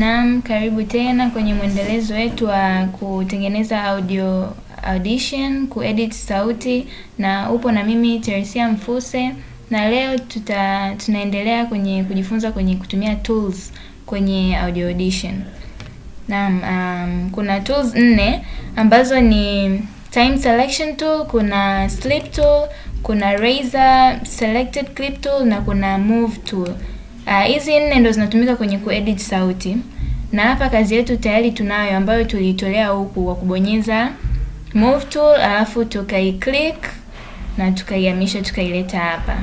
Naam, karibu tena kwenye mwendelezo wetu wa kutengeneza audition, kuedit sauti, na upo na mimi Teresia Mfuse, na leo tunaendelea kwenye kujifunza kwenye kutumia tools kwenye audition. Naam, kuna tools 4 ambazo ni time selection tool, kuna slip tool, kuna razor selected clip tool na kuna move tool. Hizi 4 ndo zinatumika kwenye kuedit sauti. Na hapa kazi yetu tayari tunayo ambayo tulitolea huku kwa kubonyeza move tool, alafu tukai-click na tukaihamisha tukaileta hapa.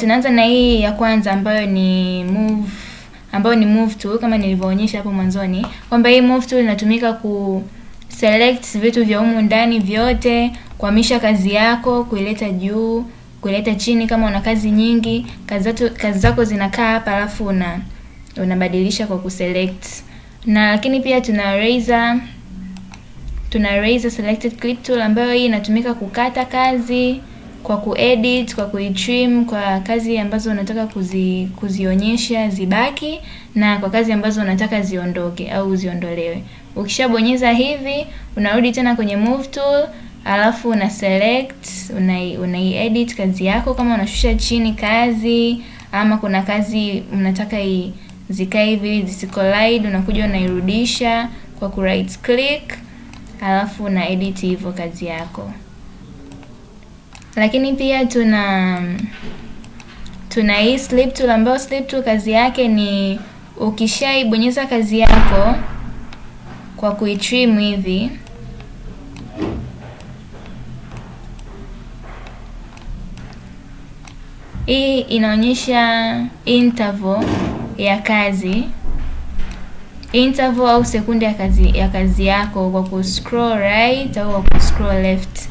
Tunaanza na hii ya kwanza ambayo ni move tool, kama nilivyoonyesha hapo mwanzoni kwamba hii move tool inatumika ku select vitu vya humu ndani vyote, kuhamisha kazi yako, kuileta juu, kuileta chini. Kama una kazi nyingi, kazi zako zinakaa hapa, alafu unabadilisha kwa kuselect. Na lakini pia tuna razor selected clip tool ambayo hii inatumika kukata kazi, kwa kuedit, kwa kuitrim, kwa kazi ambazo unataka kuzionyesha zibaki, na kwa kazi ambazo unataka ziondoke au ziondolewe. Ukishabonyeza hivi, unarudi tena kwenye move tool, alafu una select, unai-edit kazi yako. Kama unashusha chini kazi, ama kuna kazi unataka zikae hivi zisikollide, unakuja unairudisha kwa ku right click, alafu una edit hivyo kazi yako. Lakini pia tuna hii slip tool ambayo slip tool kazi yake ni ukishaibonyeza kazi yako kwa kuitrim hivi, hii inaonyesha interval ya kazi, interval au sekunde ya kazi yako kwa ku scroll right au ku scroll left.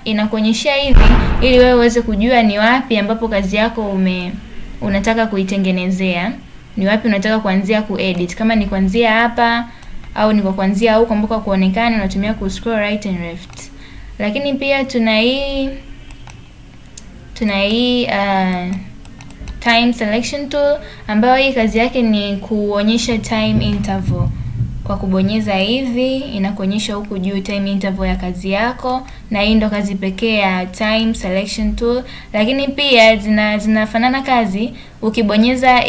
Inakuonyesha hivi ili wewe uweze kujua ni wapi ambapo kazi yako unataka kuitengenezea, ni wapi unataka kuanzia kuedit. Kama ni kuanzia hapa au ni kwa kuanzia huko ambako kuonekana, unatumia ku scroll right and left. Lakini pia tuna hii time selection tool ambayo hii kazi yake ni kuonyesha time interval. Kwa kubonyeza hivi inakuonyesha huku juu time interval ya kazi yako, na hii ndo kazi pekee ya time selection tool. Lakini pia zinafanana kazi,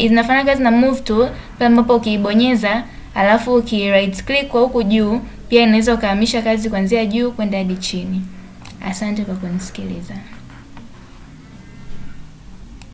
zinafanana kazi na move tool, pale ambapo ukibonyeza alafu right click kwa huku juu, pia inaweza ukahamisha kazi kuanzia juu kwenda hadi chini. Asante kwa kunisikiliza.